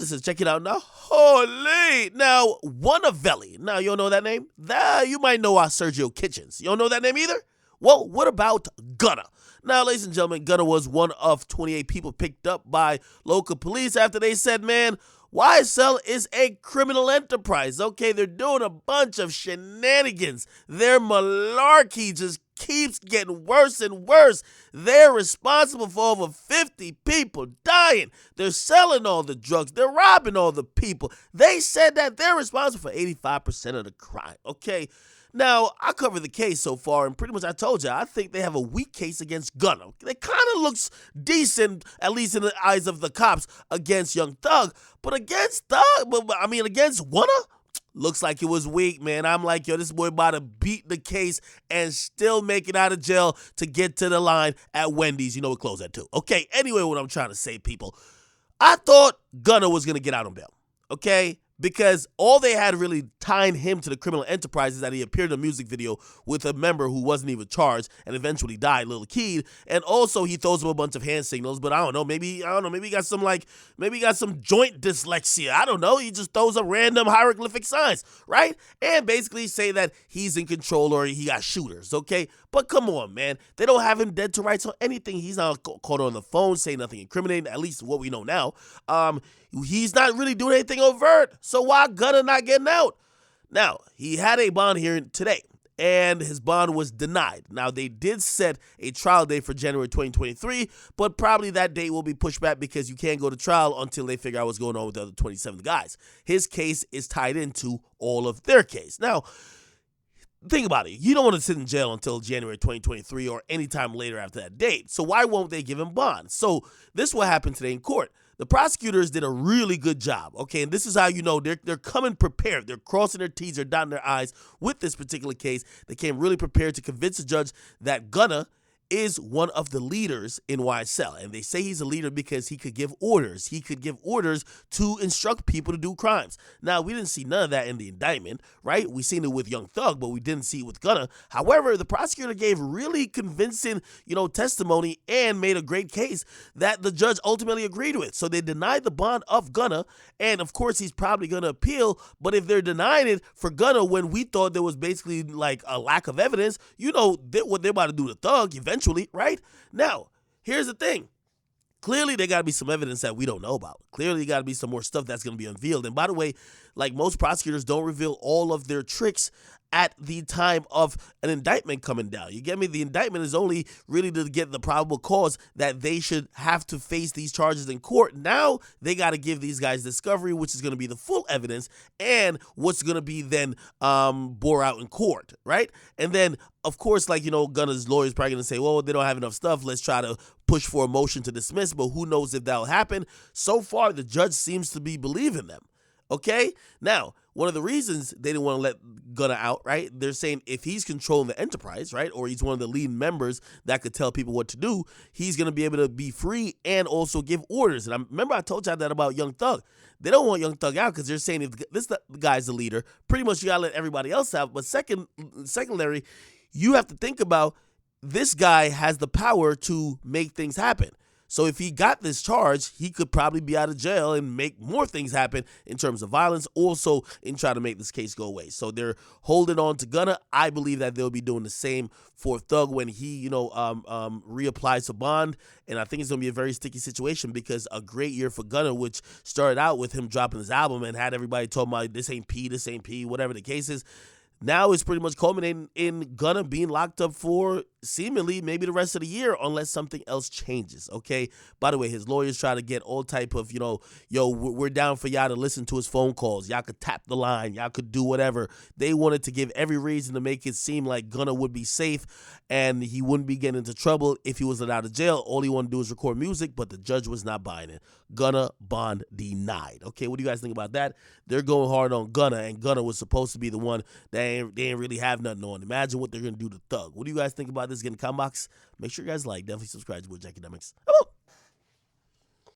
This is Check It Out Now. Holy! Now, Wannavelli. Now, you don't know that name? You might know our Sergio Kitchens. You don't know that name either? Well, what about Gunna? Now, ladies and gentlemen, Gunna was one of 28 people picked up by local police after they said, man, YSL is a criminal enterprise. Okay, they're doing a bunch of shenanigans. Their malarkey just keeps getting worse and worse. They're responsible for over 50 people dying. They're selling all the drugs. They're robbing all the people. They said that they're responsible for 85% of the crime. Okay, now, I covered the case so far, and pretty much I told you, I think they have a weak case against Gunna. It kind of looks decent, at least in the eyes of the cops, against Young Thug. But against against Gunna, looks like it was weak, man. I'm like, yo, this boy about to beat the case and still make it out of jail to get to the line at Wendy's. You know, it closed at 2. Okay, anyway, what I'm trying to say, people, I thought Gunna was going to get out on bail, okay? Because all they had really tying him to the criminal enterprise is that he appeared in a music video with a member who wasn't even charged and eventually died, Lil Keed, and also he throws him a bunch of hand signals. But I don't know, maybe he got some joint dyslexia. I don't know. He just throws up random hieroglyphic signs, right? And basically say that he's in control or he got shooters, okay? But come on, man. They don't have him dead to rights or anything. He's not caught on the phone saying nothing incriminating, at least what we know now. He's not really doing anything overt. So why Gunna not getting out? Now, he had a bond hearing today, and his bond was denied. Now, they did set a trial date for January 2023, but probably that date will be pushed back because you can't go to trial until they figure out what's going on with the other 27 guys. His case is tied into all of their case. Now, think about it. You don't want to sit in jail until January 2023 or anytime later after that date. So why won't they give him bond? So this is what happened today in court. The prosecutors did a really good job, okay? And this is how you know they're coming prepared. They're crossing their T's or dotting their I's with this particular case. They came really prepared to convince the judge that Gunna is one of the leaders in YSL. And they say he's a leader because he could give orders. He could give orders to instruct people to do crimes. Now, we didn't see none of that in the indictment, right? We seen it with Young Thug, but we didn't see it with Gunna. However, the prosecutor gave really convincing, testimony and made a great case that the judge ultimately agreed with. So they denied the bond of Gunna, and of course, he's probably going to appeal. But if they're denying it for Gunna when we thought there was basically like a lack of evidence, what they're about to do to Thug eventually, right? Now, here's the thing. Clearly, there got to be some evidence that we don't know about. Clearly, got to be some more stuff that's going to be unveiled. And by the way, like most prosecutors don't reveal all of their tricks at the time of an indictment coming down. You get me? The indictment is only really to get the probable cause that they should have to face these charges in court. Now they got to give these guys discovery, which is going to be the full evidence and what's going to be then bore out in court, right? And then, of course, Gunna's lawyer's probably going to say, well, they don't have enough stuff. Let's try to push for a motion to dismiss, but who knows if that'll happen. So far, the judge seems to be believing them. Okay? Now, one of the reasons they didn't want to let Gunna out, right? They're saying if he's controlling the enterprise, right, or he's one of the leading members that could tell people what to do, he's going to be able to be free and also give orders. And remember I told y'all that about Young Thug. They don't want Young Thug out because they're saying if the guy's the leader, pretty much you got to let everybody else out. But secondary, you have to think about this guy has the power to make things happen. So if he got this charge, he could probably be out of jail and make more things happen in terms of violence, also in trying to make this case go away. So they're holding on to Gunna. I believe that they'll be doing the same for Thug when he, reapplies to bond. And I think it's going to be a very sticky situation because a great year for Gunna, which started out with him dropping his album and had everybody talking about this ain't P, whatever the case is. Now it's pretty much culminating in Gunna being locked up for seemingly maybe the rest of the year unless something else changes, okay? By the way, his lawyers try to get all type of, we're down for y'all to listen to his phone calls. Y'all could tap the line. Y'all could do whatever. They wanted to give every reason to make it seem like Gunna would be safe and he wouldn't be getting into trouble if he was let out of jail. All he wanted to do is record music, but the judge was not buying it. Gunna bond denied. Okay, what do you guys think about that? They're going hard on Gunna, and Gunna was supposed to be the one that they ain't really have nothing on. Imagine what they're going to do to Thug. What do you guys think about this? Get in the comment box. Make sure you guys like. Definitely subscribe to Akademiks. Come on.